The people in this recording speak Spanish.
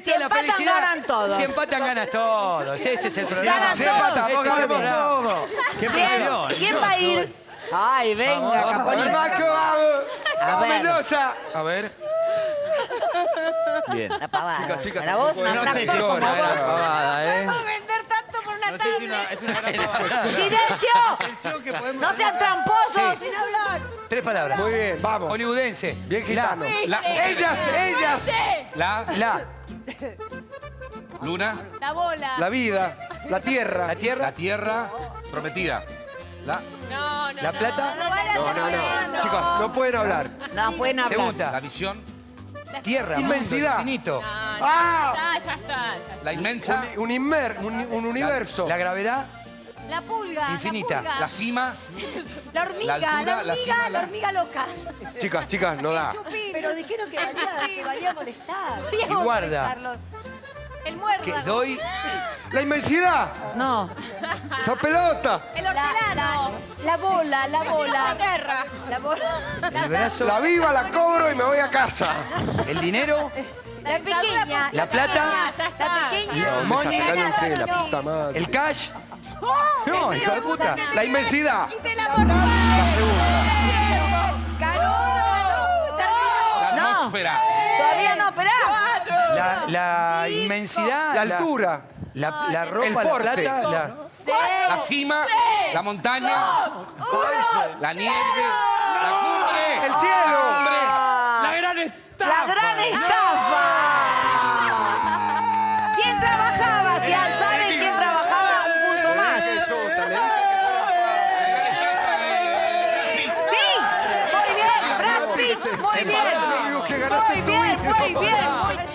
secreto Si de la empatan, felicidad. ganan todos. Si empatan, ganas todos. Ese es el problema. Ganan Si todos. empatamos, Ese es el ganamos problema. todo. Qué Bien, presión. ¿quién va a ir? Ay, venga, El Capolino. Marco, vamos. A Vamos, ver. Mendoza. A ver. Bien. La pavada. Chicas, chicas, Para vos, no un No sé si actor es como una vos. gran pavada, ¿eh? Podemos vender tanto por una No sé si tarde. es una gran pavada. ¡Silencio! Atención que podemos... ¡No sean tramposos! Sí. 3 palabras. Muy bien, vamos. Hollywoodense. Bien gitano. La. Ellas. Luna, La bola. La vida, la tierra. La tierra. la tierra prometida. No, La plata. No. Chicos, no pueden hablar. No, pueden hablar. La Segunda. visión, Tierra. Inmensidad. Mundo, infinito. ¡Ah! Ya está. la inmensa, Un universo. La gravedad. La pulga. Infinita. La, pulga. la cima, La hormiga. la altura, la cima, la hormiga loca. Chicas, no da. Pero dijeron que valía molestar. Y guarda. El muerto. Que doy. La inmensidad. No. Esa pelota. El hortelano. La bola, la bola. La guerra. La bola. El brazo. La viva, la cobro y me voy a casa. El dinero. La pequeña. La plata. Ya está. La pequeña. Money. Desacálense, la puta madre. El cash. No, hijo de puta. La inmensidad. Y te la morfás. La segunda. la No. atmósfera, Todavía no, esperá. La inmensidad. La altura. La El ropa, la porte. plata. la cima, la montaña, la nieve, la cumbre, El cielo. La gran estafa. ¡La gran estafa! ¿Quién trabajaba? Si saben quién trabajaba, un punto más. Sí, muy bien, Brad Pitt, muy bien. Digo que ganaste Muy tú. bien, muy bien.